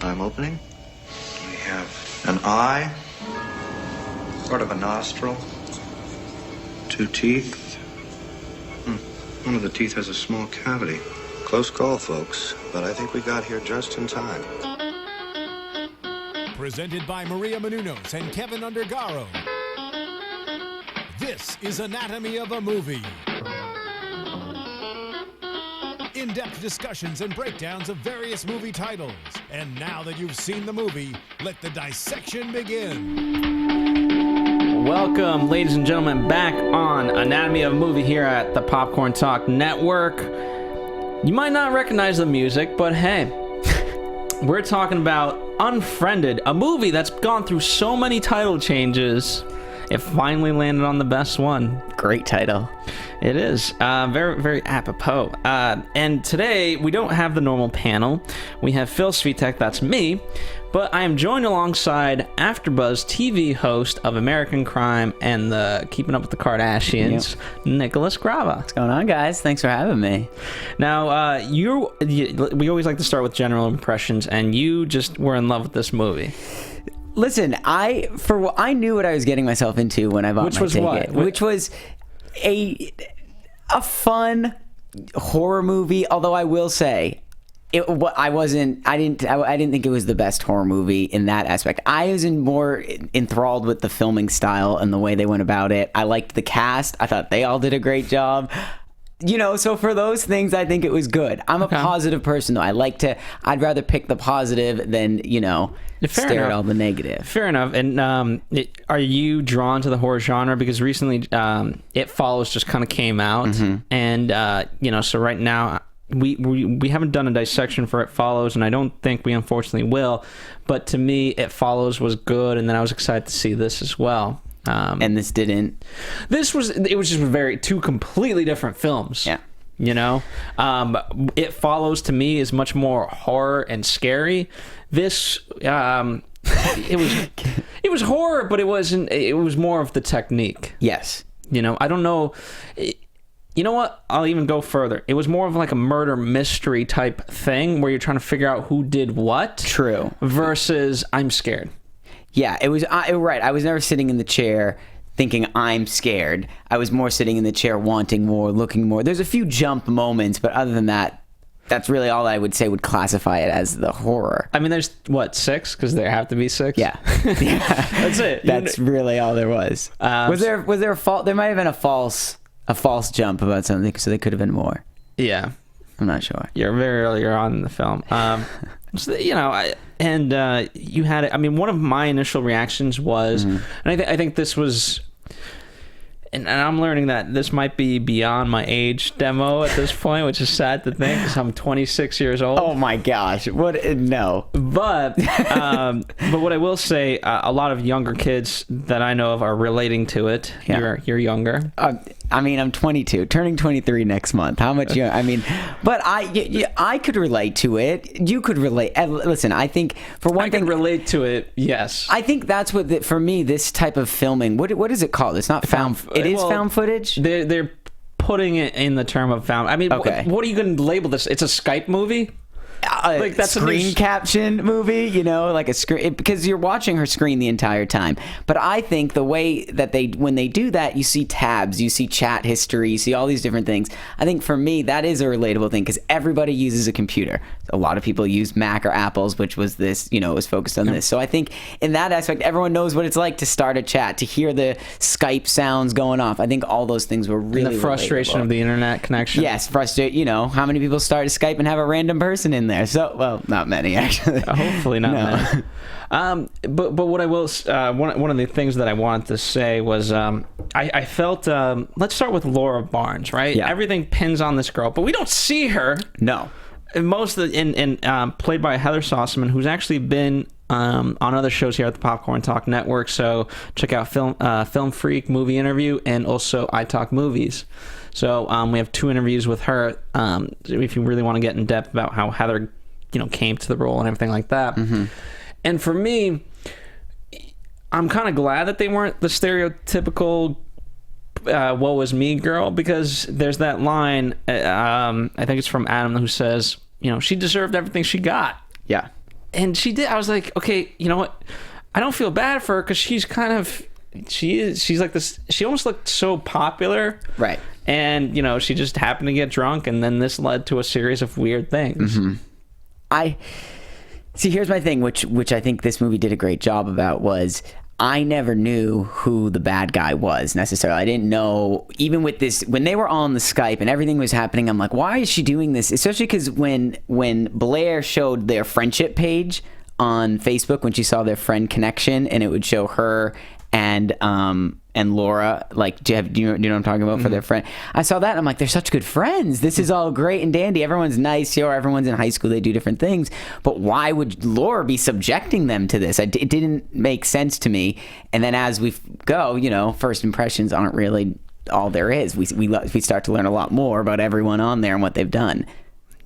time opening. We have an eye, sort of a nostril, 2 teeth. One of the teeth has a small cavity. Close call, folks, but I think we got here just in time. Presented by Maria Menounos and Kevin Undergaro. This is Anatomy of a Movie. In-depth discussions and breakdowns of various movie titles. And now that you've seen the movie, let the dissection begin. Welcome, ladies and gentlemen, back on Anatomy of a Movie here at the Popcorn Talk Network. You might not recognize the music, but hey, we're talking about Unfriended, a movie that's gone through so many title changes. It finally landed on the best one. Great title. It is. Very, very apropos. And today, we don't have the normal panel. We have Phil Svitek, that's me, but I am joined alongside AfterBuzz TV host of American Crime and the Keeping Up with the Kardashians, Nick Grava. What's going on, guys? Thanks for having me. Now, we always like to start with general impressions, and you just were in love with this movie. Listen, I knew what I was getting myself into when I bought my ticket, which was a fun horror movie. Although I will say, I didn't think it was the best horror movie in that aspect. I was more enthralled with the filming style and the way they went about it. I liked the cast. I thought they all did a great job. So for those things, I think it was good. I'm a positive person, though. I'd rather pick the positive than, stare at all the negative. Fair enough. And are you drawn to the horror genre? Because recently, It Follows just kind of came out. And, so right now, we haven't done a dissection for It Follows, and I don't think we unfortunately will. But to me, It Follows was good, and then I was excited to see this as well. And this didn't. It was just two completely different films. Yeah. It Follows to me is much more horror and scary. This, it was horror, but it wasn't. It was more of the technique. Yes. I don't know. You know what? I'll even go further. It was more of like a murder mystery type thing where you're trying to figure out who did what. True. Versus I'm scared. Yeah, it was right. I was never sitting in the chair thinking I'm scared. I was more sitting in the chair wanting more, looking more. There's a few jump moments, but other than that, that's really all I would say would classify it as the horror. I mean, there's, 6? Because there have to be 6? Yeah. That's it. That's really all there was. Was there a fault? There might have been a false jump about something, so there could have been more. Yeah. I'm not sure. You're very earlier on in the film. So, you had it. I mean, one of my initial reactions was, and I think this was, and I'm learning that this might be beyond my age demo at this point, which is sad to think because I'm 26 years old. Oh my gosh! What? No. But what I will say, a lot of younger kids that I know of are relating to it. Yeah. You're younger. I'm 22, turning 23 next month. How much younger? But I could relate to it. You could relate. Listen, I think for one thing, I can relate to it. Yes. I think that's what for me this type of filming. What is it called? It's not found. It is found footage. They're putting it in the term of found. I mean, okay. What are you going to label this? It's a Skype movie. Like that's screen caption movie, like a screen, because you're watching her screen the entire time. But I think the way that when they do that, you see tabs, you see chat history, you see all these different things. I think for me, that is a relatable thing because everybody uses a computer. A lot of people use Mac or Apple's, which was this, was focused on this. So I think in that aspect, everyone knows what it's like to start a chat, to hear the Skype sounds going off. I think all those things were really and the frustration relatable. Of the internet connection. Yes, frustrate. How many people start a Skype and have a random person in there? So, well, not many actually. Hopefully not many. But what I will one of the things that I wanted to say was I felt let's start with Laura Barnes, right? Yeah. Everything pins on this girl, but we don't see her. No. Most of played by Heather Sossaman, who's actually been on other shows here at the Popcorn Talk Network. So check out Film Freak, Movie Interview, and also I Talk Movies. So we have 2 interviews with her. If you really want to get in depth about how Heather, came to the role and everything like that. Mm-hmm. And for me, I'm kind of glad that they weren't the stereotypical woe is me girl, because there's that line, I think it's from Adam, who says, she deserved everything she got. Yeah. and she did. I was like, okay, you know what? I don't feel bad for her because she's kind of, she's like this. She almost looked so popular, right? And she just happened to get drunk, and then this led to a series of weird things. I see. Here's my thing, which I think this movie did a great job about, was I never knew who the bad guy was necessarily. I didn't know, even with this, when they were on the Skype and everything was happening, I'm like, why is she doing this? Especially because when Blair showed their friendship page on Facebook, when she saw their friend connection, and it would show her and Laura, like, do you know what I'm talking about, for their friend? I saw that and I'm like, they're such good friends. This is all great and dandy. Everyone's nice. Sure, everyone's in high school. They do different things. But why would Laura be subjecting them to this? It didn't make sense to me. And then as we go, first impressions aren't really all there is. We start to learn a lot more about everyone on there and what they've done.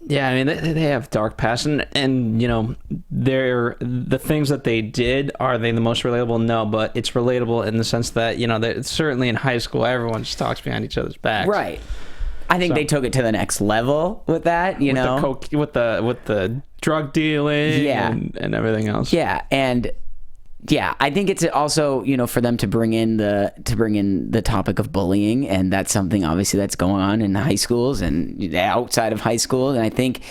Yeah, I mean, they have dark past, and they're the things that they did. Are they the most relatable? No, but it's relatable in the sense that certainly in high school, everyone just talks behind each other's backs. Right. I think they took it to the next level with that. With the drug dealing, and everything else. Yeah, and yeah, I think it's also for them to bring in the topic of bullying, and that's something obviously that's going on in high schools and outside of high school, and I think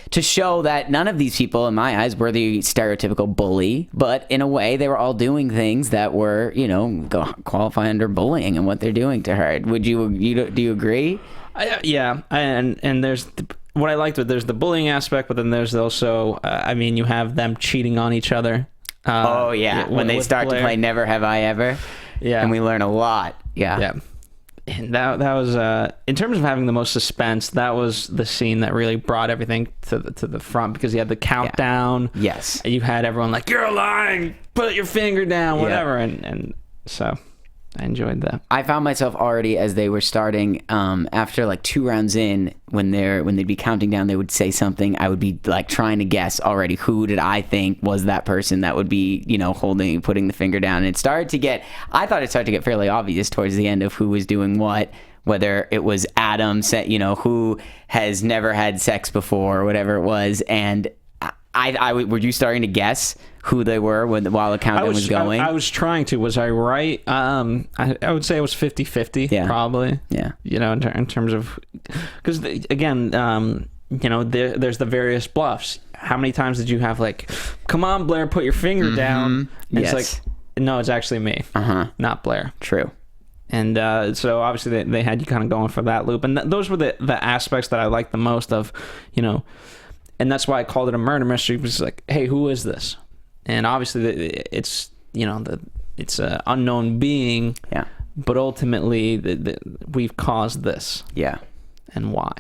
to show that none of these people, in my eyes, were the stereotypical bully, but in a way they were all doing things that were qualify under bullying and what they're doing to her. Do you agree? Yeah, and there's what I liked with there's the bullying aspect, but then there's also you have them cheating on each other. When they start to play Never Have I Ever, and we learn a lot. And that was in terms of having the most suspense, that was the scene that really brought everything to the front, because you had the countdown, yes, and you had everyone like, you're lying, put your finger down, whatever, and so I enjoyed that. I found myself already, as they were starting, after like 2 rounds in, when they'd be counting down, they would say something. I would be like trying to guess already, who did I think was that person that would be, putting the finger down. And I thought it started to get fairly obvious towards the end of who was doing what, whether it was Adam, who has never had sex before or whatever it was. And were you starting to guess who they were while the countdown was going? I was trying to. Was I right? I would say it was 50-50, probably. Yeah. In terms of... Because, again, there's the various bluffs. How many times did you have, like, come on, Blair, put your finger down? And it's like, no, it's actually me, not Blair. True. And so, obviously, they had you kind of going for that loop. And those were the aspects that I liked the most of, And that's why I called it a murder mystery. Because it's like, hey, who is this? And obviously, it's it's an unknown being. Yeah. But ultimately, we've caused this. Yeah. And why?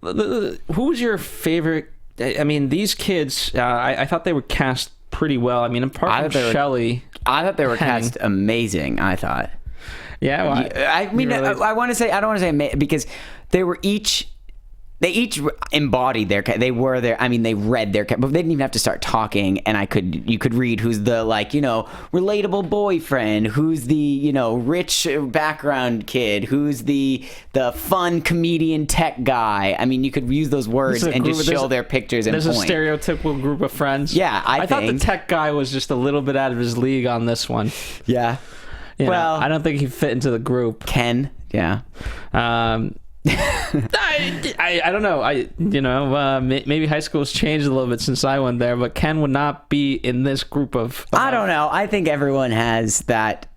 Who was your favorite? I mean, these kids. I thought they were cast pretty well. I mean, apart from Shelley, I thought they were cast amazing. I thought. Yeah. Well, I mean, really? I want to say, I don't want to say because they each embodied their, they were their, I mean, they read their, but they didn't even have to start talking, and you could read who's the, relatable boyfriend, who's the, rich background kid, who's the fun comedian tech guy. I mean, you could use those words and just show their pictures and point. There's a stereotypical group of friends. Yeah, I thought the tech guy was just a little bit out of his league on this one. Yeah. I don't think he fit into the group. Ken, yeah. I don't know. Maybe high school's changed a little bit since I went there, but Ken would not be in this group of. I don't know. I think everyone has that.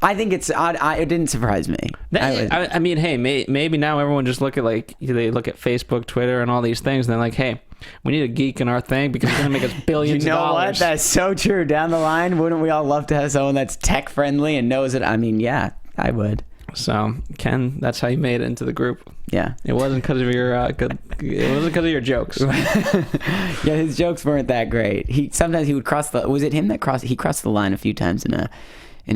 I think it's odd. It didn't surprise me. I mean, hey, maybe now everyone just look at they look at Facebook, Twitter, and all these things, and they're like, hey, we need a geek in our thing because it's gonna make us billions of dollars. You know what? That's so true. Down the line, wouldn't we all love to have someone that's tech friendly and knows it? I mean, yeah, I would. So Ken, that's how you made it into the group. Yeah, it wasn't because of your it wasn't because of your jokes. Yeah, his jokes weren't that great. Sometimes he would cross the. Was it him that crossed? He crossed the line a few times in a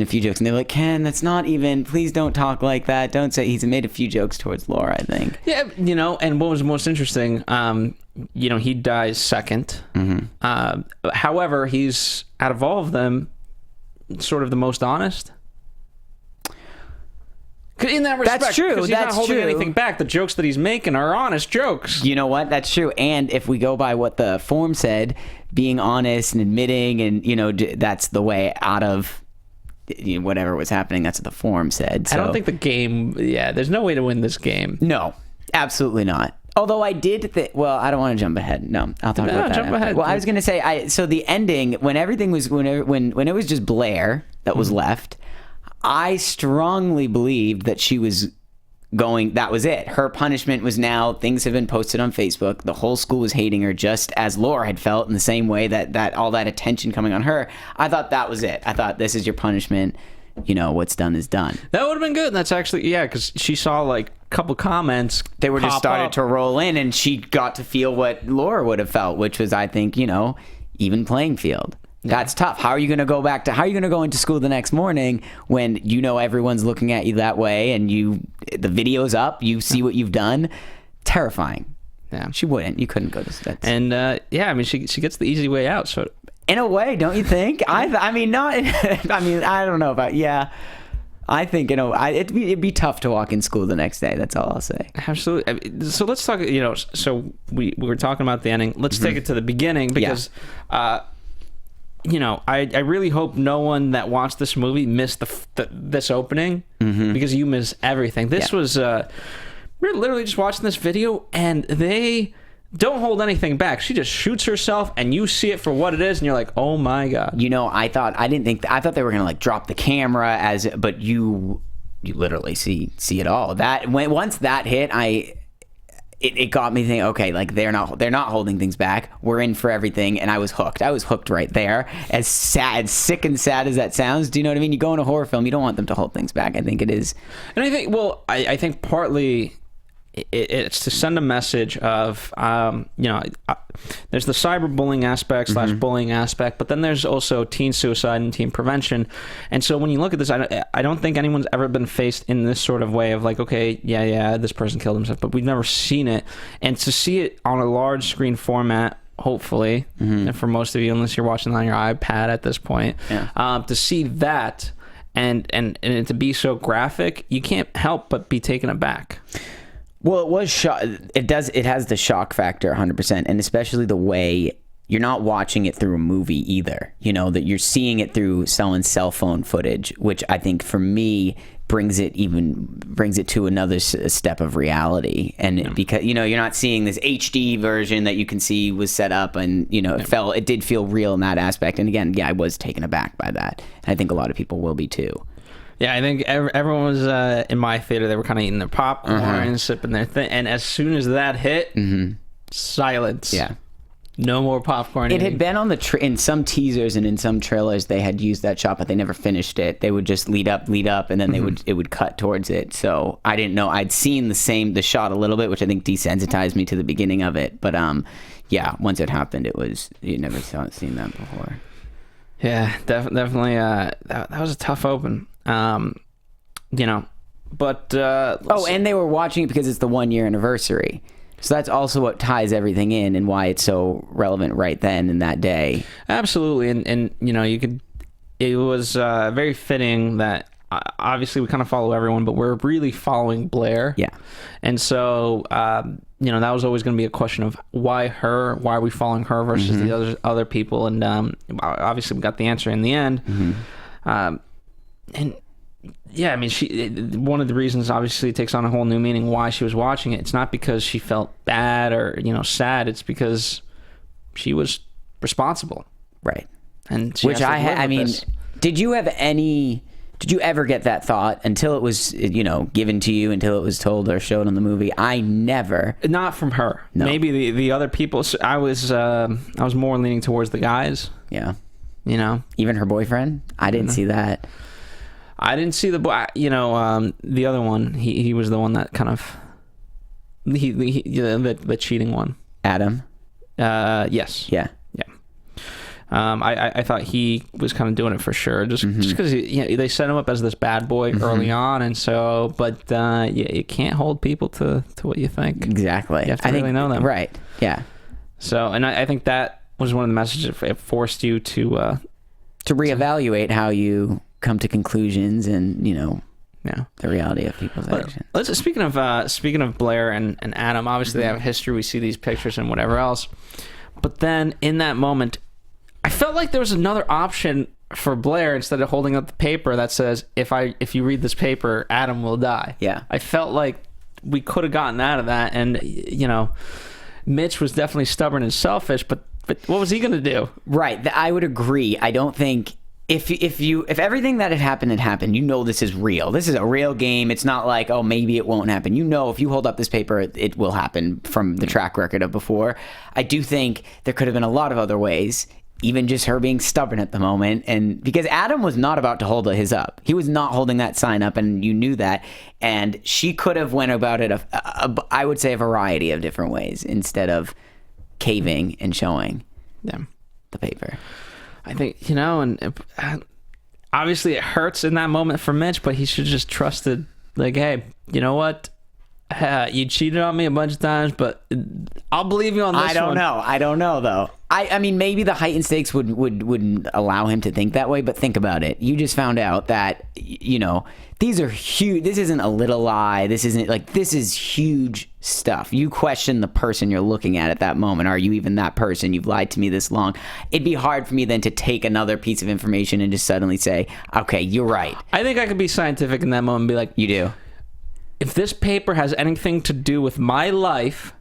few jokes, and they were like, Ken, that's not even. Please don't talk like that. Don't say. He's made a few jokes towards Laura, I think. Yeah, and what was most interesting, he dies second. Mm-hmm. However, he's out of all of them, sort of the most honest. In that respect, that's true. He's not holding anything back. The jokes that he's making are honest jokes. You know what? That's true. And if we go by what the form said, being honest and admitting, and that's the way out of whatever was happening. That's what the form said. So. I don't think the game. Yeah, there's no way to win this game. No, absolutely not. Although I did well, I don't want to jump ahead. No, I'll talk about that. Jump ahead. Well, I was going to say, so the ending, when everything was, when it was just Blair that was left, I strongly believed that she was that was it. Her punishment was now, things have been posted on Facebook. The whole school was hating her, just as Laura had felt, in the same way that all that attention coming on her. I thought that was it. I thought, this is your punishment. What's done is done. That would have been good. That's actually, because she saw like a couple comments. They were just started to roll in, and she got to feel what Laura would have felt, which was, I think, even playing field. That's tough. How are you going to go into school the next morning when everyone's looking at you that way, and the video's up, you see what you've done? Terrifying. Yeah. She wouldn't. You couldn't go to that. And she gets the easy way out, so in a way, don't you think? I mean, I don't know about, I think, it'd be tough to walk in school the next day. That's all I'll say. Absolutely. So let's talk, so we were talking about the ending. Let's take it to the beginning, because, I really hope no one that watched this movie missed this opening, because you miss everything. This was, we're literally just watching this video, and they don't hold anything back. She just shoots herself, and you see it for what it is, and you're like, oh my God. I thought they were gonna like drop the camera but you literally see it all. Once that hit, it got me thinking, okay, like they're not holding things back. We're in for everything, and I was hooked. I was hooked right there. As sick and sad as that sounds, do you know what I mean? You go in a horror film, you don't want them to hold things back. I think it is. And I think partly it's to send a message of, there's the cyberbullying aspect / bullying aspect, but then there's also teen suicide and teen prevention. And so when you look at this, I don't think anyone's ever been faced in this sort of way of like, okay, this person killed himself, but we've never seen it. And to see it on a large screen format, hopefully, and for most of you, unless you're watching on your iPad at this point, to see that and it to be so graphic, you can't help but be taken aback. Well, it was it has the shock factor 100%, and especially the way you're not watching it through a movie either. That you're seeing it through someone's cell phone footage, which I think for me brings it to another step of reality. And because you're not seeing this HD version that you can see was set up, and it did feel real in that aspect. And again, I was taken aback by that. And I think a lot of people will be too. Yeah, I think everyone was in my theater. They were kind of eating their popcorn, sipping their thing, and as soon as that hit, silence. Yeah, no more popcorn. It had been on in some teasers and in some trailers. They had used that shot, but they never finished it. They would just lead up, and then it would cut towards it. So I didn't know. I'd seen the shot a little bit, which I think desensitized me to the beginning of it. But once it happened, you never seen that before. Yeah, definitely. That was a tough open. But and they were watching it because it's the 1 year anniversary, so that's also what ties everything in and why it's so relevant right then and that day. Absolutely. And it was very fitting that obviously we kind of follow everyone, but we're really following Blair. And so that was always going to be a question of why are we following her versus the other people, and obviously we got the answer in the end. And one of the reasons, obviously, it takes on a whole new meaning why she was watching it. It's not because she felt bad or sad. It's because she was responsible, right? And which did you ever get that thought until it was given to you, until it was told or showed on the movie? I never. Not from her. No. Maybe the other people. I was more leaning towards the guys. Yeah. Even her boyfriend. I didn't see that. I didn't see the the other one. He was the one that kind of the cheating one. Adam. Yes. Yeah. I thought he was kind of doing it for sure, just because they set him up as this bad boy early on, and so you can't hold people to what you think. Exactly. You have to really know them, right? Yeah. So, and I think that was one of the messages. It forced you to reevaluate how you come to conclusions, and Yeah, the reality of people's actions. Speaking of Blair and Adam, obviously they have history. We see these pictures and whatever else. But then in that moment, I felt like there was another option for Blair instead of holding up the paper that says, if you read this paper, Adam will die. Yeah. I felt like we could have gotten out of that. And, Mitch was definitely stubborn and selfish, but what was he going to do? Right. I would agree. I don't think... If everything that had happened, this is real. This is a real game. It's not like, oh, maybe it won't happen. If you hold up this paper, it will happen from the track record of before. I do think there could have been a lot of other ways, even just her being stubborn at the moment. And because Adam was not about to hold his up. He was not holding that sign up, and you knew that. And she could have went about it, I would say, a variety of different ways instead of caving and showing them the paper. I think, obviously it hurts in that moment for Mitch, but he should just trusted, like, hey, you know what? You cheated on me a bunch of times, but I'll believe you on this one. I don't know, though. I mean, maybe the heightened stakes wouldn't allow him to think that way, but think about it. You just found out that, these are huge. This isn't a little lie. This is huge stuff. You question the person you're looking at that moment. Are you even that person? You've lied to me this long. It'd be hard for me then to take another piece of information and just suddenly say, okay, you're right. I think I could be scientific in that moment and be like, you do. If this paper has anything to do with my life,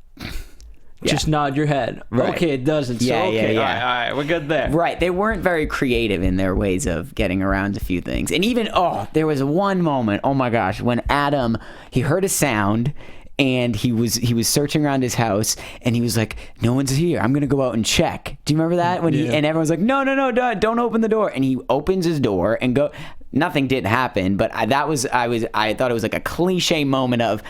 just nod your head. Right. Okay, it doesn't. So, okay, all right, we're good there. Right. They weren't very creative in their ways of getting around a few things. And even, there was one moment, oh my gosh, when Adam, he heard a sound and he was searching around his house and he was like, no one's here. I'm going to go out and check. Do you remember that? And everyone's like, no, don't open the door. And he opens his door and nothing did happen, but I thought it was like a cliche moment of,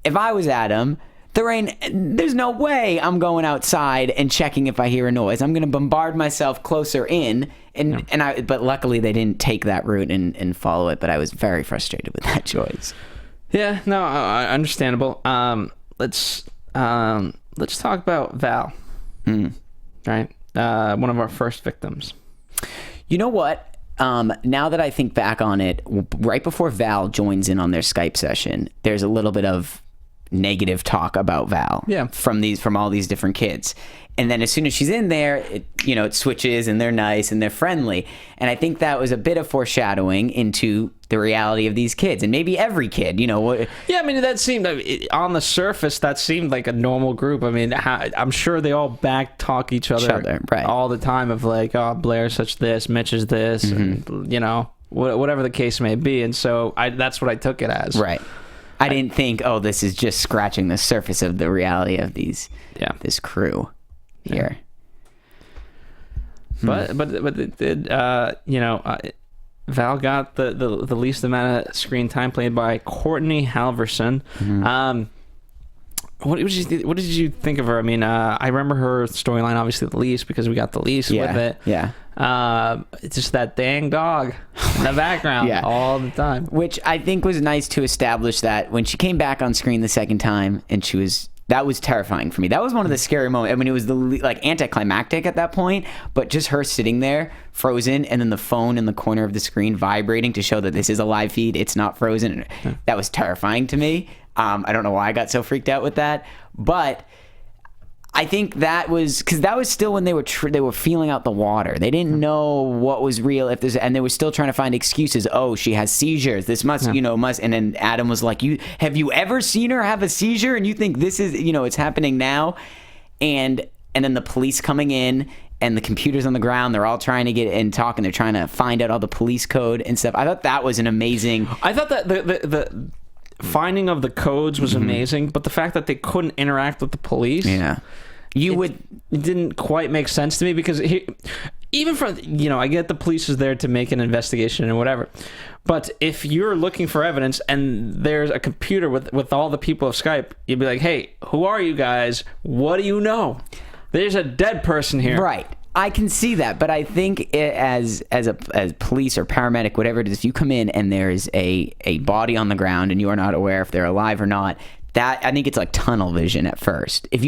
if I was Adam, there's no way I'm going outside and checking if I hear a noise. I'm going to bombard myself closer in, but luckily they didn't take that route and follow it. But I was very frustrated with that choice. Yeah, no, understandable. Let's talk about Val. Right, one of our first victims. You know what? Now that I think back on it, right before Val joins in on their Skype session, there's a little bit of negative talk about Val from all these different kids. And then as soon as she's in there, it switches and they're nice and they're friendly. And I think that was a bit of foreshadowing into the reality of these kids and maybe every kid, Yeah, I mean, that seemed, on the surface, that seemed like a normal group. I mean, I'm sure they all back talk each other right. all the time of like, oh, Blair's such this, Mitch is this, and, whatever the case may be. And so that's what I took it as. Right. I didn't think, this is just scratching the surface of the reality of this crew here. But it did, Val got the least amount of screen time, played by Courtney Halverson. What did you think of her? I mean, I remember her storyline obviously the least because we got the least with it. Yeah. It's just that dang dog in the background all the time. Which I think was nice to establish that when she came back on screen the second time and that was terrifying for me. That was one of the scary moments. I mean, it was anticlimactic at that point, but just her sitting there frozen and then the phone in the corner of the screen vibrating to show that this is a live feed. It's not frozen. That was terrifying to me. I don't know why I got so freaked out with that, but I think that was because that was still when they were feeling out the water. They didn't know what was real and they were still trying to find excuses. Oh, she has seizures. This must. And then Adam was like, have you ever seen her have a seizure? And you think this is, it's happening now? And then the police coming in and the computers on the ground, they're all trying to get and talk and they're trying to find out all the police code and stuff. I thought that was an amazing. I thought that the finding of the codes was amazing, but the fact that they couldn't interact with the police, it didn't quite make sense to me because even from I get the police is there to make an investigation and whatever, but if you're looking for evidence and there's a computer with all the people of Skype, you'd be like, hey, who are you guys? What do you know? There's a dead person here, right? I can see that, but I think as police or paramedic, whatever it is, if you come in and there's a body on the ground and you are not aware if they're alive or not, that I think it's like tunnel vision at first. If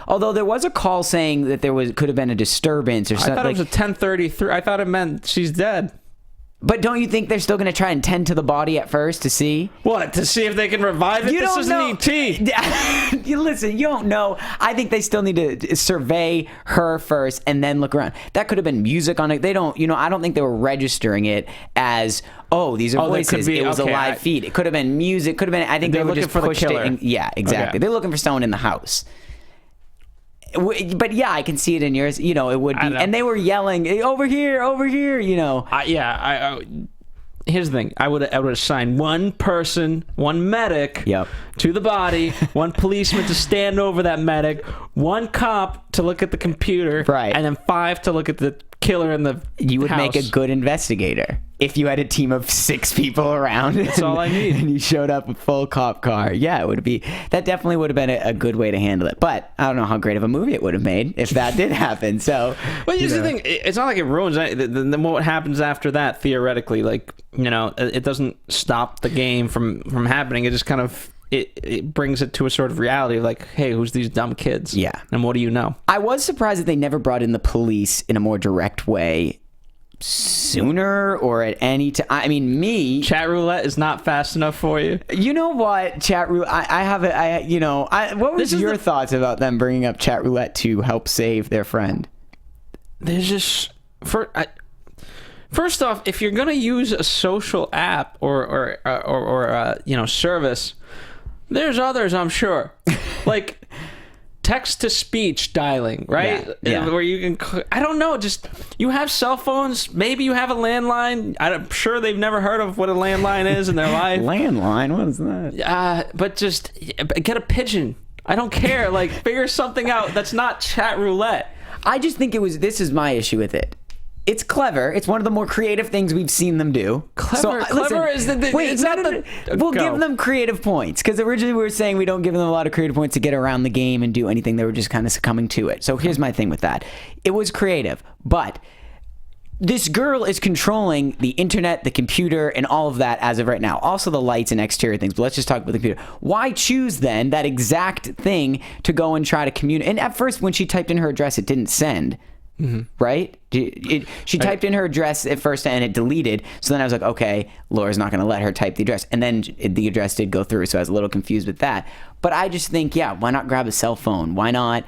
although there was a call saying that could have been a disturbance or something. I thought it was a 10:33. I thought it meant she's dead. But don't you think they're still going to try and tend to the body at first to see? What? To see if they can revive it? This isn't E.T. Listen, you don't know. I think they still need to survey her first and then look around. That could have been music on it. They don't, I don't think they were registering it as, these are voices. It was a live feed. It could have been music. Could have been, I think they were looking for the killer. Yeah, exactly. Okay. They're looking for someone in the house. But yeah, I can see it in yours. It would be, and they were yelling over here. Here's the thing: I would assign one person, one medic, to the body, one policeman to stand over that medic, one cop to look at the computer, right, and then 5 to look at the killer in the. You would house. make a good investigator if you had a team of 6 people around. That's all I need. And you showed up a full cop car. Yeah, it would be. That definitely would have been a good way to handle it. But I don't know how great of a movie it would have made if that did happen. So, well, here's the thing: it's not like it ruins then what happens after that. Theoretically, it doesn't stop the game from happening. It just kind of. It brings it to a sort of reality of hey, who's these dumb kids? Yeah. And what do you know? I was surprised that they never brought in the police in a more direct way sooner or at any time. I mean, Chat roulette is not fast enough for you. You know what? Chat roulette. I have it. What was your thoughts about them bringing up chat roulette to help save their friend? There's just first off, if you're gonna use a social app or service. There's others, I'm sure. Like text-to-speech dialing, right? Yeah. Where you can... I don't know. Just... You have cell phones. Maybe you have a landline. I'm sure they've never heard of what a landline is in their life. Landline? What is that? But just... Get a pigeon. I don't care. Figure something out that's not chat roulette. I just think this is my issue with it. It's clever. It's one of the more creative things we've seen them do. Clever is the... Wait, it's not the... We'll give them creative points. Because originally we were saying we don't give them a lot of creative points to get around the game and do anything. They were just kind of succumbing to it. So here's my thing with that. It was creative. But this girl is controlling the internet, the computer, and all of that as of right now. Also the lights and exterior things. But let's just talk about the computer. Why choose, then, that exact thing to go and try to communicate? And at first, when she typed in her address, it didn't send. Mm-hmm. Right? She typed in her address at first and it deleted. So then I was like, okay, Laura's not going to let her type the address. And then the address did go through. So I was a little confused with that. But I just think, why not grab a cell phone? Why not?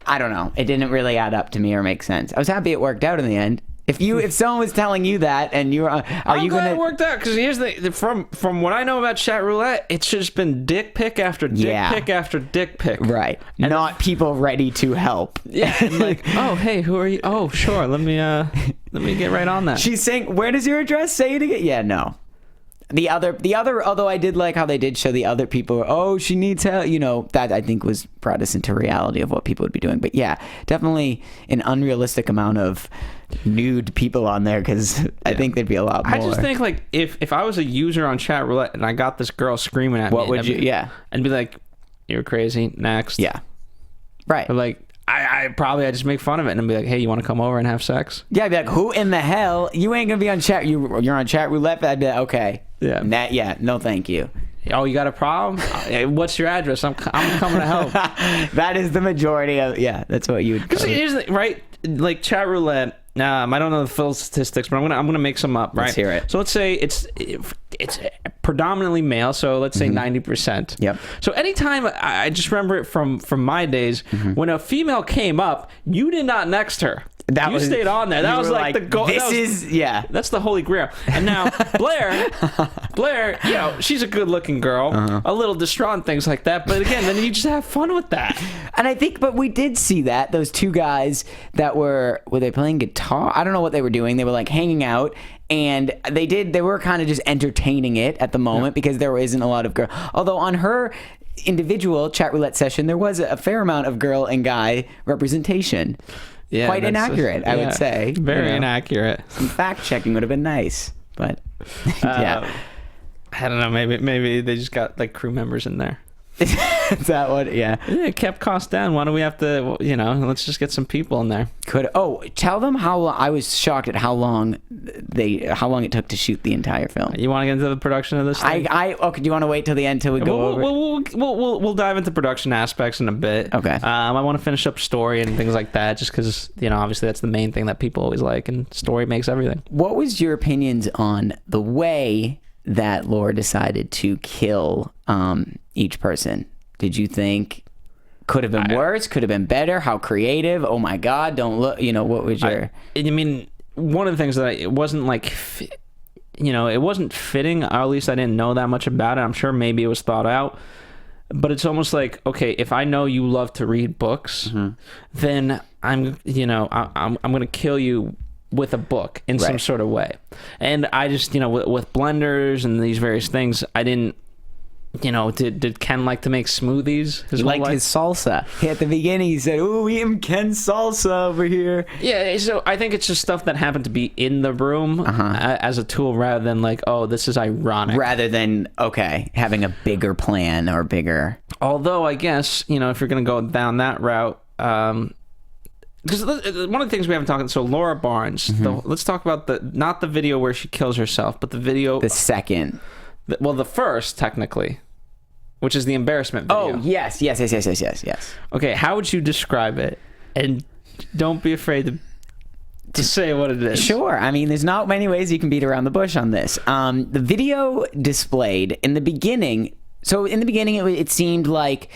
I don't know. It didn't really add up to me or make sense. I was happy it worked out in the end. If someone was telling you that and you are you glad gonna... it worked out, because here's the from what I know about chat roulette, it's just been dick pic after dick pic after dick pic, right? And not people ready to help. Yeah, oh hey, who are you? Oh sure, let me get right on that. She's saying, where does your address? Say it again. Yeah, no. The other, although I did like how they did show the other people, oh, she needs help, that I think brought us into reality of what people would be doing. But yeah, definitely an unrealistic amount of nude people on there, because I think there'd be a lot more. I just think if I was a user on chat roulette and I got this girl screaming at me, what would you? Yeah, I'd be like, "You're crazy." Next. Yeah. Right. Or I just make fun of it and be like, hey, you want to come over and have sex? Yeah, I'd be like, who in the hell? You ain't gonna be on chat. You're on chat roulette. I'd be like, okay. Yeah. No, thank you. Oh, you got a problem? What's your address? I'm coming to help. That is the majority of. Yeah, that's what you would. Because here's the, right, chat roulette. I don't know the full statistics, but I'm gonna make some up. Right. Let's hear it. So let's say it's predominantly male. So let's say 90%. Yep. So anytime I just remember it from my days, when a female came up, you did not next her. You stayed on there. That was like the goal. That's the holy grail. And now Blair, she's a good-looking girl, a little distraught and things like that. But again, then you just have fun with that. And I think, but we did see that those two guys that were they playing guitar? I don't know what they were doing. They were hanging out. And they were kind of just entertaining it at the moment because there isn't a lot of girl. Although on her individual chat roulette session, there was a fair amount of girl and guy representation. Yeah, quite inaccurate, I would say. Very inaccurate. Some fact checking would have been nice, but yeah. I don't know. Maybe they just got crew members in there. Is that what? Yeah. It kept costs down. Why do we have to? Let's just get some people in there. Tell them how I was shocked at how long it took to shoot the entire film. You want to get into the production of this thing? Okay. Do you want to wait till the end till we go over? We'll dive into production aspects in a bit. Okay. I want to finish up story and things like that, just because obviously that's the main thing that people always like, and story makes everything. What was your opinions on the way that Laura decided to kill each person? Did you think could have been worse? Could have been better? How creative? Oh my God! Don't look. What was your? One of the things that it wasn't like, it wasn't fitting. Or at least I didn't know that much about it. I'm sure maybe it was thought out, but it's almost like, okay, if I know you love to read books, then I'm gonna kill you with a book in some sort of way. And I just, with blenders and these various things, I didn't, did Ken like to make smoothies? He liked his salsa. At the beginning, he said, "Ooh, we have Ken's salsa over here." Yeah, so I think it's just stuff that happened to be in the room as a tool, rather than like, oh, this is ironic. Rather than, having a bigger plan or bigger. Although, I guess, if you're going to go down that route, because one of the things we haven't talked about, so Laura Barnes, let's talk about not the video where she kills herself, but the video. The second. The first, technically, which is the embarrassment video. Oh, yes. Okay, how would you describe it? And don't be afraid to say what it is. Sure. There's not many ways you can beat around the bush on this. The video displayed in the beginning. So in the beginning, it seemed like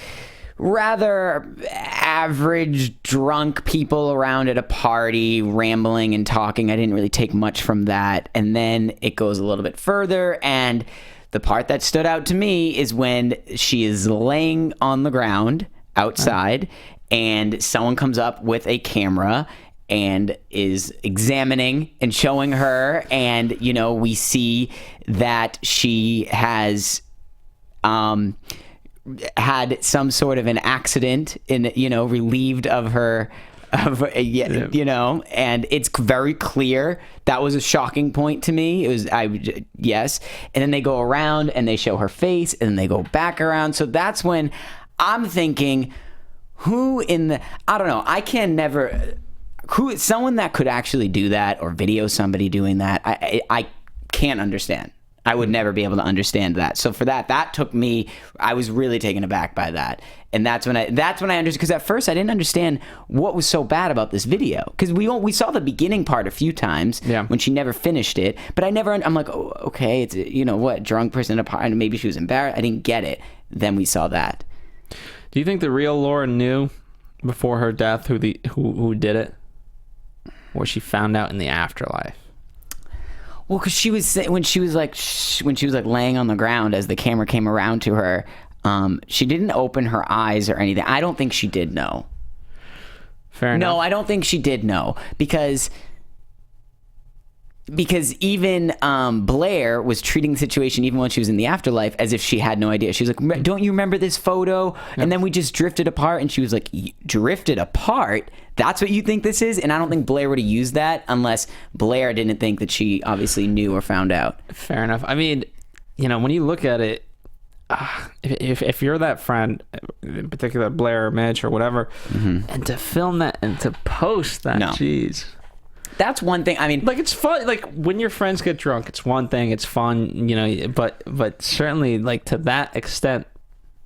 rather average drunk people around at a party rambling and talking. I didn't really take much from that. And then it goes a little bit further, and the part that stood out to me is when she is laying on the ground outside and someone comes up with a camera and is examining and showing her, and we see that she has had some sort of an accident in, relieved of her, and it's very clear. That was a shocking point to me. It was, yes. And then they go around and they show her face, and then they go back around. So that's when I'm thinking, I don't know. Someone that could actually do that or video somebody doing that, I can't understand. I would never be able to understand that. So for that took me, I was really taken aback by that. And that's when I understood, because at first I didn't understand what was so bad about this video. Because we saw the beginning part a few times when she never finished it. But I'm like, oh, okay, it's, drunk person apart, and maybe she was embarrassed. I didn't get it. Then we saw that. Do you think the real Laura knew before her death who did it? Or she found out in the afterlife? Well, because when she was laying on the ground as the camera came around to her, she didn't open her eyes or anything. I don't think she did know. Fair enough. No, I don't think she did know, because even Blair was treating the situation, even when she was in the afterlife, as if she had no idea. She was like, "Don't you remember this photo?" And then we just drifted apart, and she was like, "Drifted apart? That's what you think this is?" And I don't think Blair would have used that unless Blair didn't think that she obviously knew or found out. Fair enough. When you look at it, if you're that friend, in particular Blair or Mitch or whatever, and to film that and to post that, jeez. That's one thing. It's fun. Like, when your friends get drunk, it's one thing. It's fun, but certainly, like, to that extent,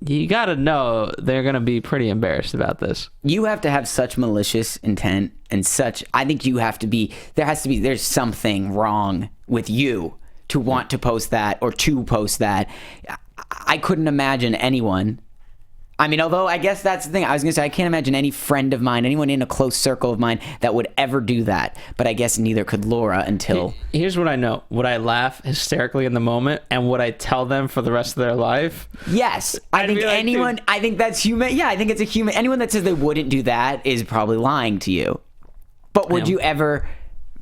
you got to know they're going to be pretty embarrassed about this. You have to have such malicious intent and such. I think there's something wrong with you to want to post that or to post that. I couldn't imagine anyone. Although I guess that's the thing. I was going to say, I can't imagine any friend of mine, anyone in a close circle of mine that would ever do that. But I guess neither could Laura until... Here's what I know. Would I laugh hysterically in the moment, and would I tell them for the rest of their life? Yes. I think that's human. Yeah, I think it's a human. Anyone that says they wouldn't do that is probably lying to you. But would you ever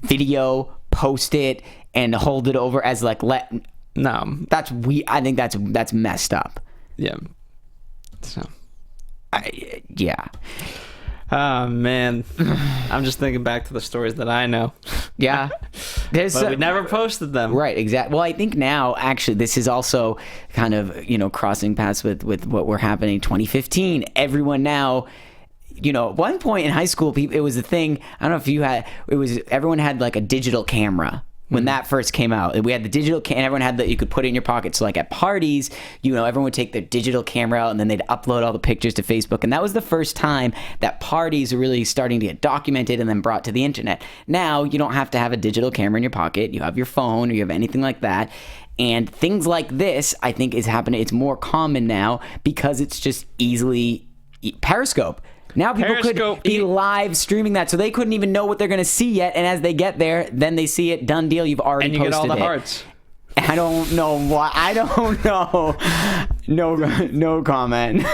video, post it, and hold it over as No. That's I think that's messed up. Yeah. So, yeah. Oh man, I'm just thinking back to the stories that I know. Yeah, but we never posted them. Right, exactly. Well, I think now actually this is also kind of crossing paths with what we're happening. 2015, everyone now. At one point in high school, it was a thing. I don't know if you had. Everyone had like a digital camera. When that first came out, we had the digital camera. Everyone had that you could put it in your pocket. So like at parties, everyone would take their digital camera out and then they'd upload all the pictures to Facebook. And that was the first time that parties are really starting to get documented and then brought to the internet. Now you don't have to have a digital camera in your pocket. You have your phone or you have anything like that. And things like this, I think, is happening. It's more common now because it's just easily Periscope. Now people could be live streaming that, so they couldn't even know what they're going to see yet. And as they get there, then they see it. Done deal. You've already posted it. And you get all the hearts. I don't know why. I don't know. No comment.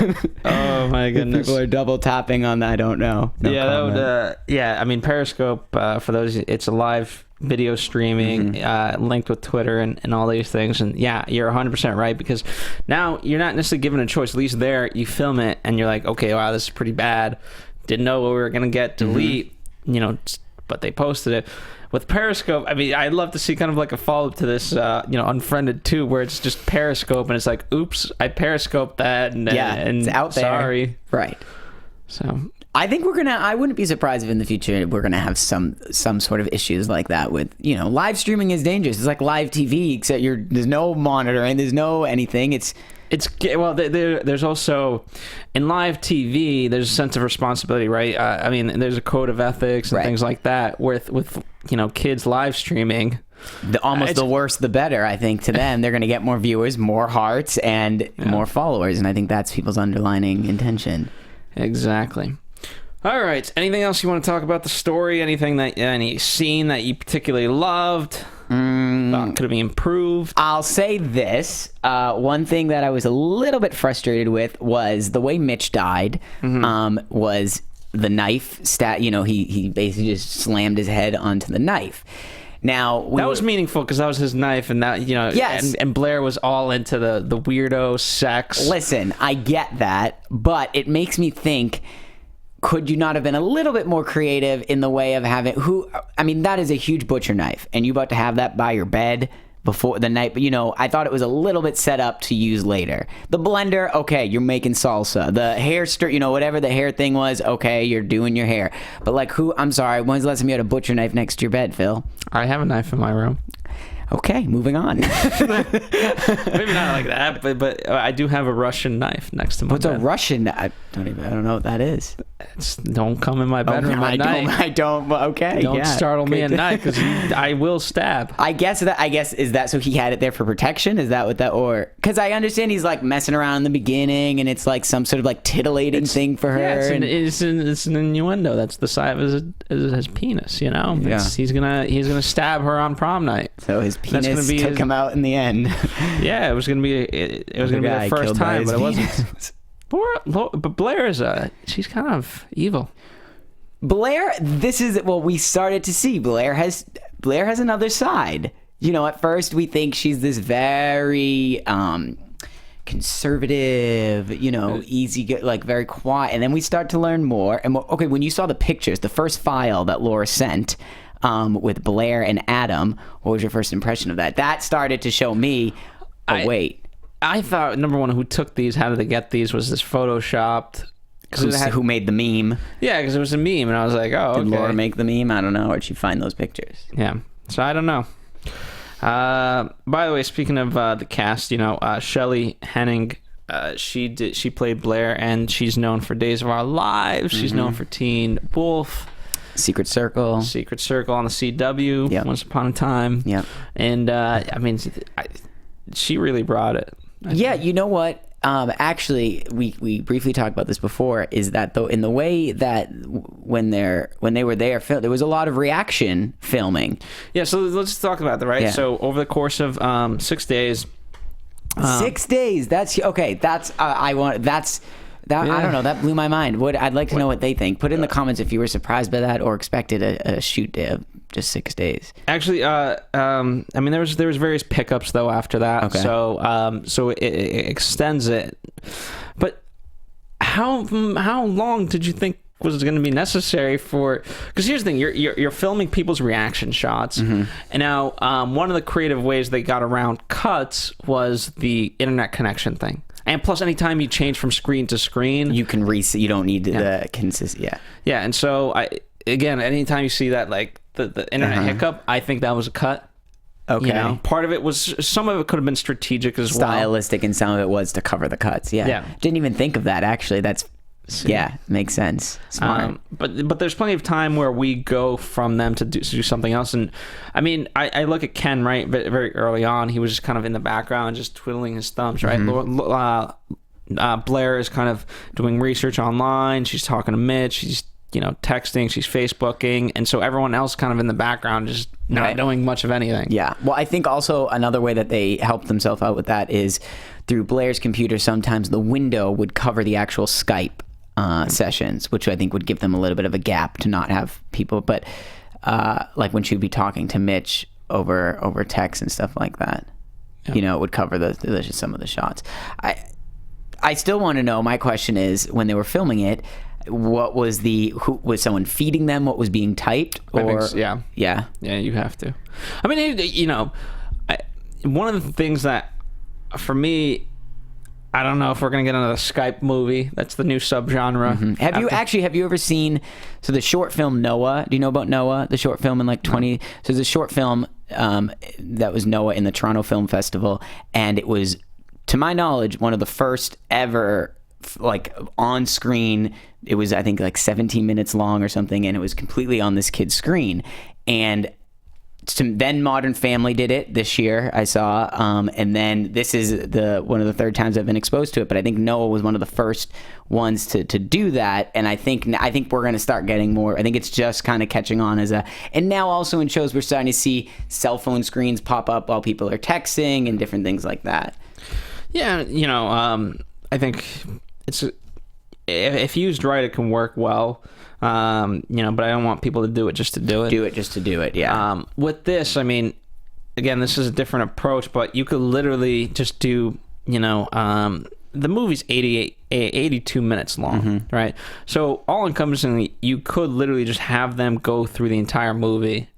Oh my goodness. People are double tapping on that. I don't know. I mean, Periscope, for those, it's a live video streaming, linked with Twitter and all these things. And yeah, you're 100% right, because now you're not necessarily given a choice. At least there, you film it and you're like, okay, wow, this is pretty bad. Didn't know what we were going to get. Delete, but they posted it. With Periscope, I mean, I'd love to see kind of like a follow-up to this, Unfriended 2, where it's just Periscope and it's like, oops, I Periscoped that. And it's out there. Sorry. Right. So I think I wouldn't be surprised if in the future we're going to have some sort of issues like that with, live streaming is dangerous. It's like live TV, except there's no monitoring, there's no anything. There's also, in live TV, there's a sense of responsibility, right? I mean, there's a code of ethics and things like that with kids live streaming. The worse, the better, I think, to them. They're going to get more viewers, more hearts, and more followers. And I think that's people's underlining intention. Exactly. All right. Anything else you want to talk about the story? Any scene that you particularly loved? Thought could have been improved? I'll say this. One thing that I was a little bit frustrated with was the way Mitch died. Was the knife stat? He basically just slammed his head onto the knife. Now that was meaningful because that was his knife, and that yes. and Blair was all into the weirdo sex. Listen, I get that, but it makes me think. Could you not have been a little bit more creative in the way of having that is a huge butcher knife, and you about to have that by your bed before the night, but I thought it was a little bit set up to use later. The blender, okay, you're making salsa. The hair whatever the hair thing was, okay, you're doing your hair. But I'm sorry, when's the last time you had a butcher knife next to your bed, Phil? I have a knife in my room. Okay, moving on. Maybe not like that, but I do have a Russian knife next to my bed. What's a Russian? I don't know what that is. Don't come in my bedroom at night. I don't. Okay, don't startle me at night because I will stab. I guess is that so he had it there for protection? Is that what that or? Because I understand he's like messing around in the beginning and it's like some sort of like titillating thing for her. Yeah, it's an innuendo. That's the size of his penis. Yeah. He's gonna stab her on prom night. So his penis took him out in the end. Yeah, it was gonna be the first time, but it wasn't. But Blair she's kind of evil. Blair, we started to see Blair has another side. At first we think she's this very conservative, easy, like very quiet, and then we start to learn more and more. Okay, when you saw the pictures, the first file that Laura sent with Blair and Adam, what was your first impression of that? That started to show me, wait. I thought, number one, who took these, how did they get these, was this photoshopped? Who made the meme? Yeah, because it was a meme, and I was like, oh, okay. Did Laura make the meme? I don't know. Or did she find those pictures? Yeah, so I don't know. By the way, speaking of the cast, Shelley Hennig, she played Blair, and she's known for Days of Our Lives. She's known for Teen Wolf. Secret Circle on the CW, Once Upon a Time. Yeah. And, she really brought it. Yeah, you know what? Actually, we briefly talked about this before. Is that though in the way that when they were there, there was a lot of reaction filming. Yeah, so let's talk about that, right? Yeah. So over the course of 6 days. 6 days. That's okay. That's I want. That's. That, yeah. I don't know. That blew my mind. I'd like to know what they think. Put in the comments if you were surprised by that or expected a shoot day of just 6 days. Actually, there was various pickups though after that. Okay. So it extends it. But how long did you think was going to be necessary for, because here's the thing, you're filming people's reaction shots, and now one of the creative ways they got around cuts was the internet connection thing. And plus, anytime you change from screen to screen, you can reset. You don't need the consist. Yeah, and so anytime you see that, like the internet hiccup, I think that was a cut. Okay. You know, part of it was, some of it could have been strategic as well. Stylistic, and some of it was to cover the cuts. Yeah. Didn't even think of that, actually. That's, makes sense. Smart. But there's plenty of time where we go from them to do something else. And I mean, I look at Ken, right, very early on, he was just kind of in the background, just twiddling his thumbs, right? Blair is kind of doing research online. She's talking to Mitch. She's, texting, she's Facebooking, and so everyone else kind of in the background just not doing much of anything. Yeah. Well, I think also another way that they helped themselves out with that is through Blair's computer, sometimes the window would cover the actual Skype sessions, which I think would give them a little bit of a gap to not have people, but like when she'd be talking to Mitch over text and stuff like that, it would cover some of the shots. I still want to know, my question is, when they were filming it, what was who was someone feeding them what was being typed? Or yeah, you have to. I mean, one of the things that for me, I don't know if we're gonna get another Skype movie. That's the new subgenre. Have you ever seen the short film Noah? Do you know about Noah, the short film in like 20? So there's a short film that was Noah in the Toronto Film Festival, and it was, to my knowledge, one of the first ever like on screen. It was, I think, like 17 minutes long or something, and it was completely on this kid's screen. And then Modern Family did it this year, I saw, and then this is one of the third times I've been exposed to it. But I think Noah was one of the first ones to do that, and I think we're going to start getting more. I think it's just kind of catching on and now also in shows we're starting to see cell phone screens pop up while people are texting and different things like that. Yeah, I think it's, if used right, it can work well. But I don't want people to do it just to do it. Do it just to do it, yeah. With this, I mean, again, this is a different approach, but you could literally just do, the movie's 82 minutes long, right? So all encompassingly, you could literally just have them go through the entire movie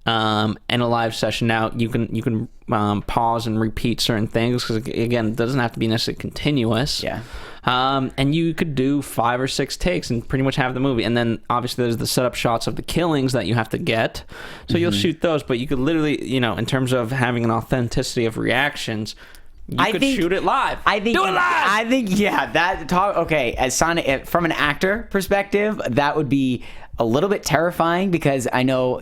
in a live session. Now you can pause and repeat certain things, because again, it doesn't have to be necessarily continuous. Yeah. And you could do 5 or 6 takes and pretty much have the movie. And then obviously there's the setup shots of the killings that you have to get. So you'll shoot those, but you could literally, in terms of having an authenticity of reactions, you could shoot it live. Do it live. I think, as from an actor perspective, that would be a little bit terrifying, because I know,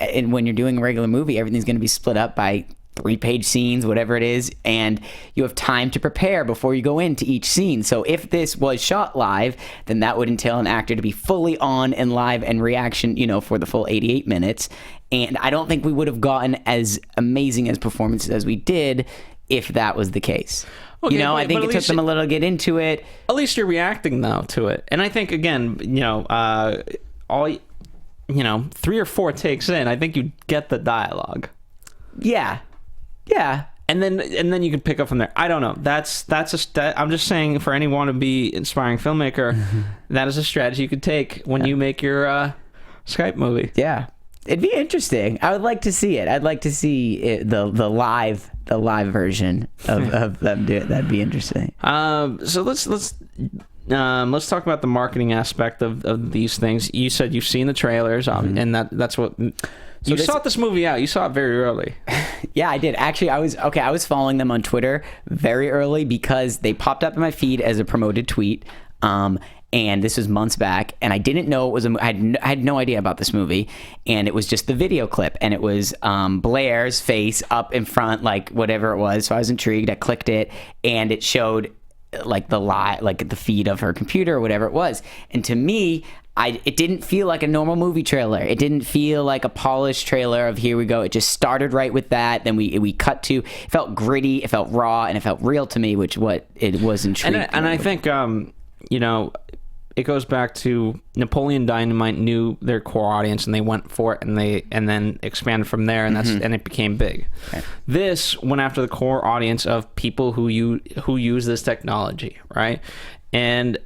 and when you're doing a regular movie, everything's going to be split up by 3-page scenes, whatever it is, and you have time to prepare before you go into each scene. So if this was shot live, then that would entail an actor to be fully on and live and reaction, for the full 88 minutes. And I don't think we would have gotten as amazing as performances as we did if that was the case. Okay, I think it took them a little to get into it. At least you're reacting though to it. And I think, again, 3 or 4 takes in, I think you get the dialogue. Yeah. And then you can pick up from there. I don't know. I'm just saying, for any wannabe inspiring filmmaker, that is a strategy you could take when you make your Skype movie. Yeah. It'd be interesting. I would like to see it. I'd like to see the live version of them do it. That'd be interesting. So let's talk about the marketing aspect of these things. You said you've seen the trailers, and that's what. So you saw this movie out. You saw it very early. Yeah, I did. Actually, I was following them on Twitter very early because they popped up in my feed as a promoted tweet. And this was months back, and I didn't know it was I had no idea about this movie, and it was just the video clip, and it was Blair's face up in front, like whatever it was. So I was intrigued. I clicked it, and it showed like the feed of her computer or whatever it was. And to me, it didn't feel like a normal movie trailer. It didn't feel like a polished trailer of here we go. It just started right with that. Then we cut to. It felt gritty. It felt raw, and it felt real to me, which what it was intriguing. And I think it goes back to Napoleon Dynamite knew their core audience, and they went for it, and then expanded from there, and and it became big. Okay. This went after the core audience of people who use this technology, right? And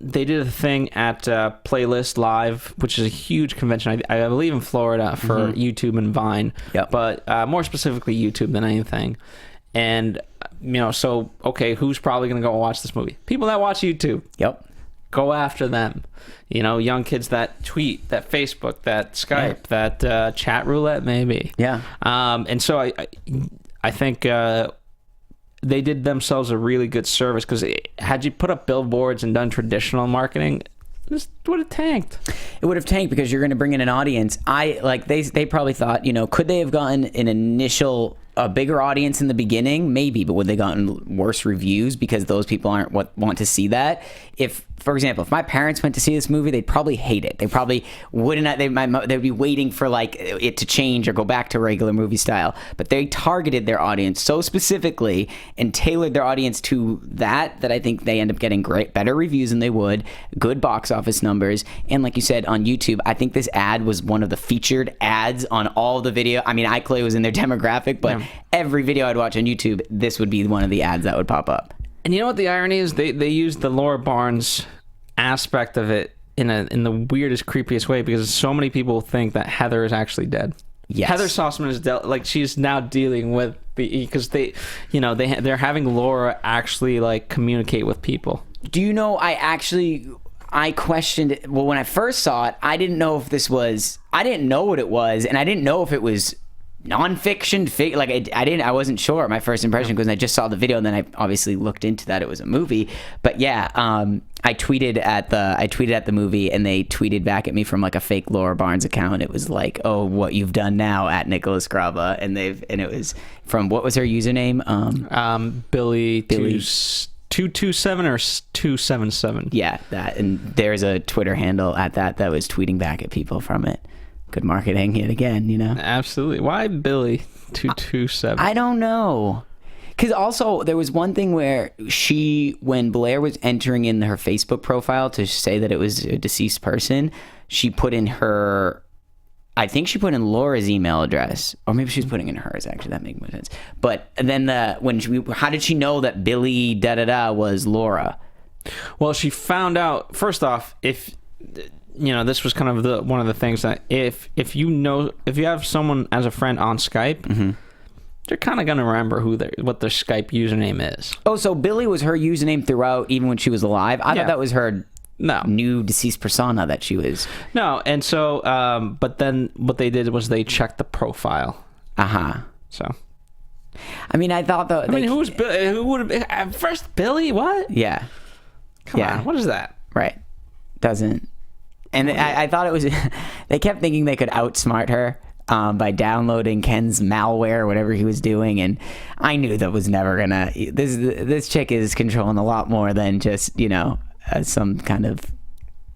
they did a thing at Playlist Live, which is a huge convention, I believe in Florida, for YouTube and Vine. Yep. But more specifically YouTube than anything. And, so, okay, who's probably going to go watch this movie? People that watch YouTube. Yep. Go after them. Young kids that tweet, that Facebook, that Skype, that chat roulette, maybe. Yeah. And so I think they did themselves a really good service, because had you put up billboards and done traditional marketing, this would have tanked. It would have tanked, because you're going to bring in an audience. They probably thought, could they have gotten a bigger audience in the beginning? Maybe, but would they gotten worse reviews because those people aren't what want to see that? If, for example, if my parents went to see this movie, they'd probably hate it. They probably wouldn't. They'd be waiting for it to change or go back to regular movie style. But they targeted their audience so specifically and tailored their audience to that I think they end up getting better reviews than they would, good box office numbers, and like you said, on YouTube, I think this ad was one of the featured ads on all the video. I mean, iClay was in their demographic, but every video I'd watch on YouTube, this would be one of the ads that would pop up. And you know what the irony is? They used the Laura Barnes aspect of it in the weirdest, creepiest way, because so many people think that Heather is actually dead. Yes. Heather Sossman is she's now dealing with because they're having Laura actually communicate with people. Do you know, I questioned it. Well, when I first saw it, I didn't know what it was, and I didn't know if it was nonfiction, I wasn't sure. My first impression, because I just saw the video, and then I obviously looked into that it was a movie. But yeah, I tweeted at the movie, and they tweeted back at me from a fake Laura Barnes account. It was like, "Oh, what you've done now," at Nicholas Grava, and it was from, what was her username? Billy 227 or 277. Yeah, that, and there's a Twitter handle at that was tweeting back at people from it. Good marketing yet again, Absolutely. Why Billy 227? I don't know. Because also, there was one thing where when Blair was entering in her Facebook profile to say that it was a deceased person, she put in I think she put in Laura's email address, or maybe she was putting in hers, actually. That makes more sense. But then how did she know that Billy da-da-da was Laura? Well, she found out, first off, if... this was kind of one of the things that if you have someone as a friend on Skype, they're kind of going to remember what their Skype username is. Oh, so Billy was her username throughout, even when she was alive? I thought that was her new deceased persona that she was. No, and so, but then what they did was they checked the profile. So. I mean, I thought though. Who's Billy? Who would have first Billy? What? Yeah. Come on, what is that? Right. Doesn't. And I thought it was, they kept thinking they could outsmart her by downloading Ken's malware or whatever he was doing, and I knew that was never gonna. This chick is controlling a lot more than just some kind of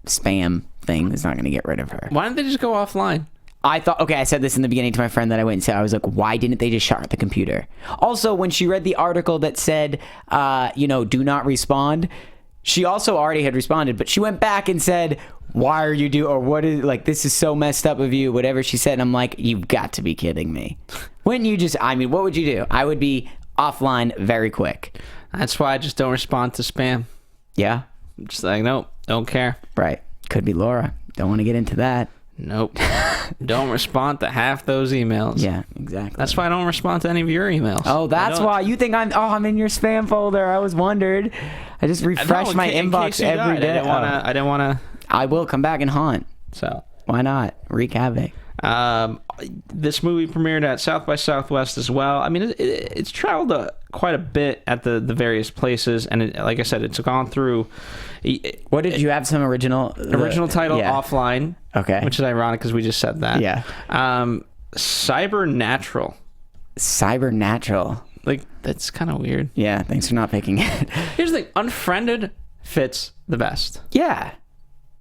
spam thing that's not gonna get rid of her. Why didn't they just go offline? I thought, okay, I said this in the beginning to my friend that I went and said, I was like, why didn't they just shut the computer? Also, when she read the article that said, do not respond, she also already had responded, but she went back and said, why are you or what is, this is so messed up of you, whatever she said. And I'm like, you've got to be kidding me. Wouldn't you what would you do? I would be offline very quick. That's why I just don't respond to spam. Yeah. I'm just nope, don't care. Right. Could be Laura. Don't want to get into that. Nope. Don't respond to half those emails. Yeah, exactly. That's why I don't respond to any of your emails. Oh, that's why. You think I'm in your spam folder. I was wondered. I just refresh my inbox every day. I didn't want to. I will come back and haunt. So why not? Wreak havoc. This movie premiered at South by Southwest as well. I mean, it's traveled quite a bit at the various places, and like I said, it's gone through. What did you have? Some original title offline? Okay, which is ironic because we just said that. Yeah. Cybernatural. That's kind of weird. Yeah. Thanks for not picking it. Here's the thing: Unfriended fits the best. Yeah.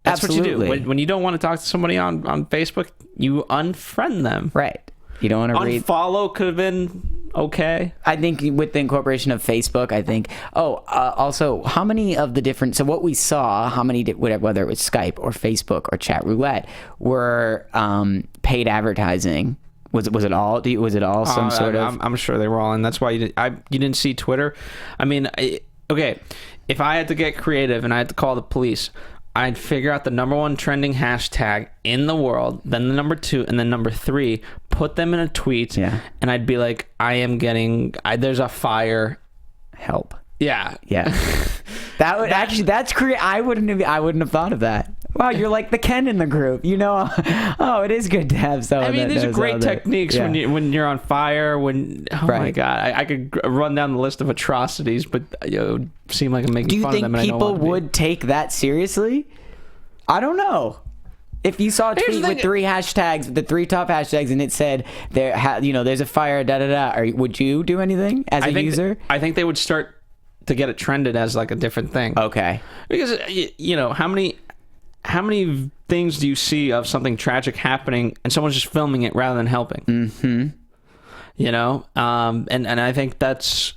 That's absolutely what you do. When you don't want to talk to somebody on Facebook, you unfriend them. Right. You don't want to read. Unfollow could have been okay. I think with the incorporation of Facebook, also, how many of the different, so what we saw, whether it was Skype or Facebook or chat roulette, were paid advertising. Was it all? Some sort of? I'm sure they were all in. That's why you didn't see Twitter. I mean, okay. if I had to get creative and I had to call the police, I'd figure out the number 1 trending hashtag in the world, then the number 2, and then number 3, put them in a tweet, and I'd be like, there's a fire. Help. Yeah. That would actually, that's creative. I wouldn't have thought of that. Wow, you're like the Ken in the group. It is good to have someone. These are great techniques when you're on fire. My God, I could run down the list of atrocities, but it would seem like I'm making fun of them. Do you think people would take that seriously? I don't know. If you saw a tweet with 3 hashtags, the 3 top hashtags, and it said there's a fire, would you do anything as a user? I think they would start to get it trended as like a different thing. Okay. Because how many things do you see of something tragic happening and someone's just filming it rather than helping? Mm-hmm. And I think that's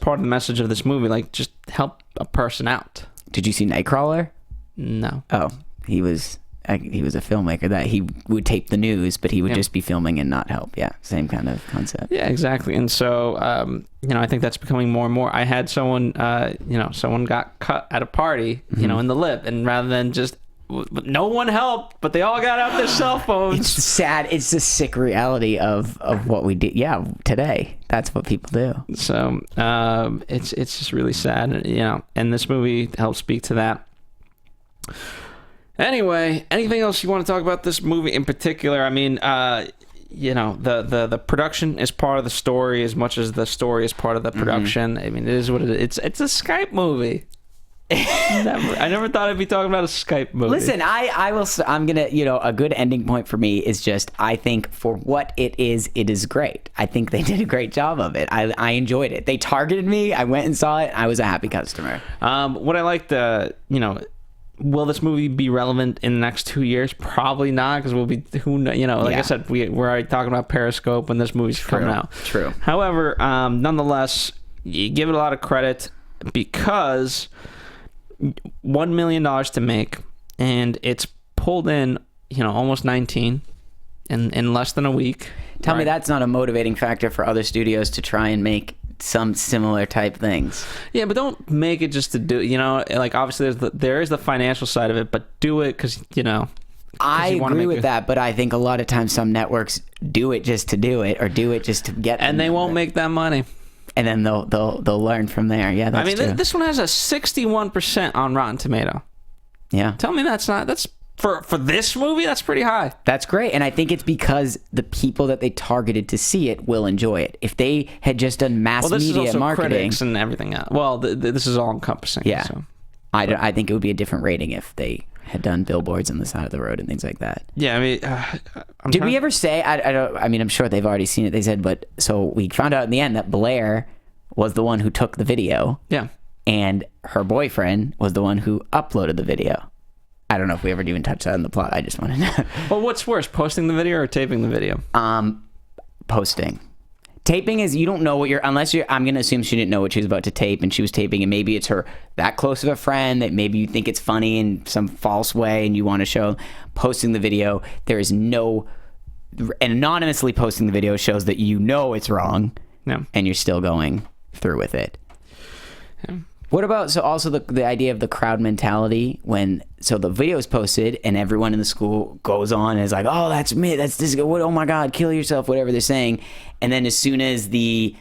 part of the message of this movie. Like, just help a person out. Did you see Nightcrawler? No. Oh, he was a filmmaker that he would tape the news, but he would just be filming and not help. Yeah, same kind of concept. Yeah, exactly. And so, I think that's becoming more and more. I had someone, someone got cut at a party, in the lip, and rather than just no one helped, but they all got out their cell phones. It's sad. It's the sick reality of what we do. Yeah, today that's what people do. So it's just really sad, and this movie helps speak to that. Anyway, anything else you want to talk about this movie in particular? I mean, the production is part of the story as much as the story is part of the production. I mean, it is what it is. It's a Skype movie. I never thought I'd be talking about a Skype movie. Listen, I'm gonna, a good ending point for me is just, I think for what it is great. I think they did a great job of it. I enjoyed it. They targeted me. I went and saw it. I was a happy customer. What I liked, will this movie be relevant in the next 2 years? Probably not, because we'll be, I said, we're already talking about Periscope when this movie's coming out. True. However, nonetheless, you give it a lot of credit because $1 million to make, and it's pulled in, almost 19 in less than a week. Tell me that's not a motivating factor for other studios to try and make some similar type things. Yeah, but don't make it just to do, like obviously there is the financial side of it, but do it because, I agree with that, but I think a lot of times some networks do it just to do it, or do it just to get, and they won't make that money. And then they'll learn from there. Yeah, that's true. This one has a 61% on Rotten Tomato. Yeah. Tell me that's for this movie, that's pretty high. That's great. And I think it's because the people that they targeted to see it will enjoy it. If they had just done mass media marketing. This is also critics and everything else. Well, this is all encompassing. Yeah. So. I think it would be a different rating if they had done billboards on the side of the road and things like that. Yeah, I mean, did we ever say? I mean, I'm sure they've already seen it. They said, but so we found out in the end that Blair was the one who took the video. Yeah, and her boyfriend was the one who uploaded the video. I don't know if we ever even touched that in the plot. I just wanted to know. Well, what's worse, posting the video or taping the video? Posting. Taping is, you don't know what I'm going to assume she didn't know what she was about to tape, and she was taping, and maybe it's her that close of a friend that maybe you think it's funny in some false way and you want to show. Posting the video, there is no, and anonymously posting the video shows that it's wrong, and you're still going through with it. Yeah. What about, so also the idea of the crowd mentality so the video is posted and everyone in the school goes on and is like, oh, that's me, that's this, oh my God, kill yourself, whatever they're saying. And then as soon as the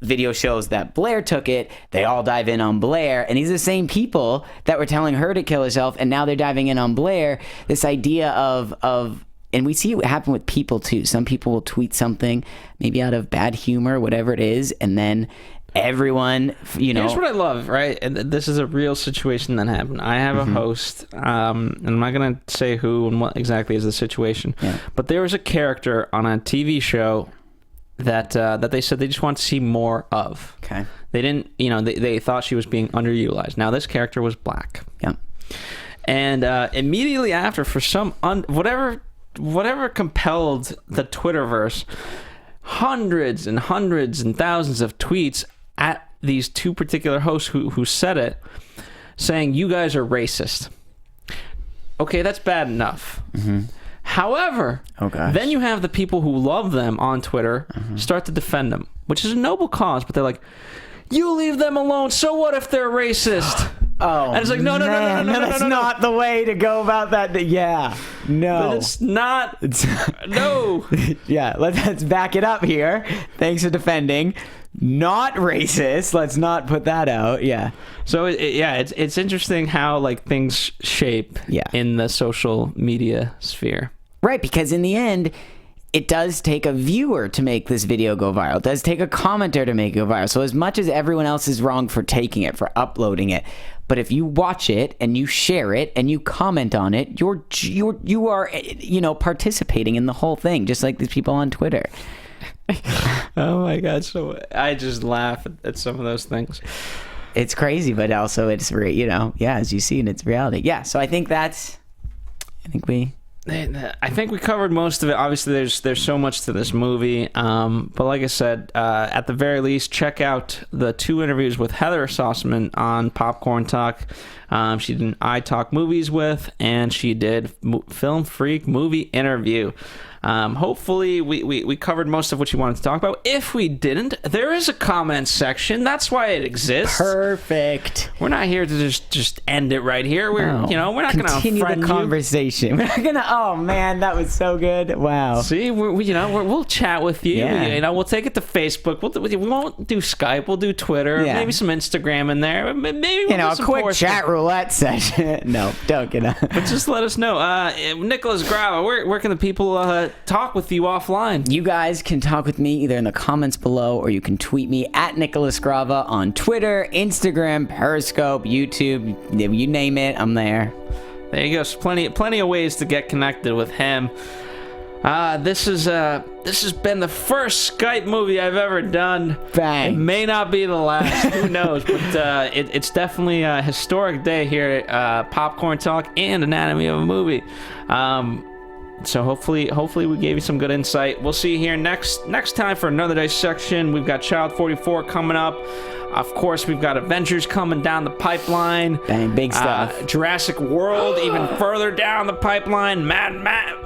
video shows that Blair took it, they all dive in on Blair. And these are the same people that were telling her to kill herself, and now they're diving in on Blair. This idea of and we see it happen with people too. Some people will tweet something maybe out of bad humor, whatever it is, and then everyone, Here's what I love, right? And this is a real situation that happened. I have a host, and I'm not going to say who and what exactly is the situation, but there was a character on a TV show that they said they just want to see more of. Okay. They didn't, they thought she was being underutilized. Now, this character was black. Yeah. And immediately after, for some, whatever compelled the Twitterverse, hundreds and thousands of tweets at these two particular hosts who said it, saying, you guys are racist. Okay, that's bad enough. However, then you have the people who love them on Twitter start to defend them, which is a noble cause, but they're like, you leave them alone, so what if they're racist? Oh, and it's like, no, that's not the way to go about that. Yeah, no. But it's not. No. Yeah, let's back it up here. Thanks for defending. Not racist. Let's not put that out. Yeah. So it's interesting how like things shape in the social media sphere. Right, because in the end, it does take a viewer to make this video go viral. It does take a commenter to make it go viral. So as much as everyone else is wrong for taking it, for uploading it, but if you watch it and you share it and you comment on it, you are participating in the whole thing, just like these people on Twitter. Oh my God! So I just laugh at some of those things. It's crazy, but also it's as you see, and it's reality. Yeah. So I think we covered most of it. Obviously, there's so much to this movie, but like I said, at the very least, check out the 2 interviews with Heather Sussman on Popcorn Talk. She did an I Talk Movies with, and she did Film Freak movie interview. Hopefully we covered most of what you wanted to talk about. If we didn't, there is a comment section. That's why it exists. Perfect. We're not here to just end it right here. We're not going to continue the conversation. We're not gonna. Oh man, that was so good. Wow. See, we'll chat with you. Yeah. We'll take it to Facebook. We won't do Skype. We'll do Twitter. Yeah. Maybe some Instagram in there. Maybe we'll a quick chat roulette session. No, don't get up. But just let us know. Nicholas Grava, where can the people talk with you offline? You guys can talk with me either in the comments below, or you can tweet me at Nicholas Grava on Twitter, Instagram, Periscope, YouTube. You name it, I'm there. There you go. So plenty of ways to get connected with him. This has been the first Skype movie I've ever done. Bang. It may not be the last. Who knows? But it's definitely a historic day here at Popcorn Talk and Anatomy of a Movie. So hopefully we gave you some good insight. We'll see you here next time for another dissection. We've got Child 44 coming up. Of course, we've got Avengers coming down the pipeline. Dang, big stuff. Jurassic World even further down the pipeline. Mad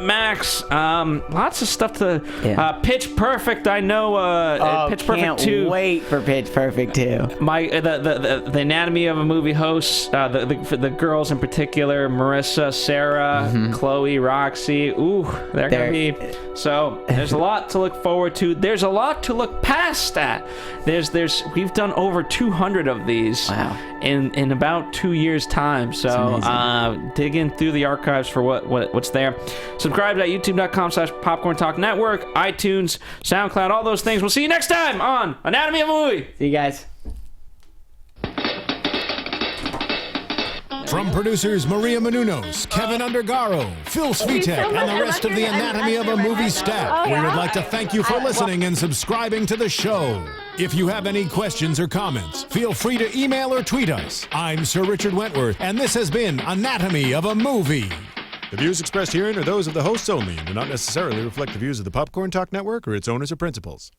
Max. Lots of stuff to... Pitch Perfect, I know. Pitch Perfect 2. Can't wait for Pitch Perfect 2. The Anatomy of a Movie hosts, the girls in particular, Marissa, Sarah, Chloe, Roxy. Ooh, they're going to be... So, there's a lot to look forward to. There's a lot to look past at. We've done over 200 of these in about 2 years' time. So dig in through the archives for what's there. Subscribe at youtube.com/Popcorn Talk Network, iTunes, SoundCloud, all those things. We'll see you next time on Anatomy of a Movie. See you guys. From producers Maria Menounos, Kevin Undergaro, Phil Svitek, and the rest of the Anatomy of a Movie staff, we would like to thank you for listening and subscribing to the show. If you have any questions or comments, feel free to email or tweet us. I'm Sir Richard Wentworth, and this has been Anatomy of a Movie. The views expressed herein are those of the hosts only and do not necessarily reflect the views of the Popcorn Talk Network or its owners or principals.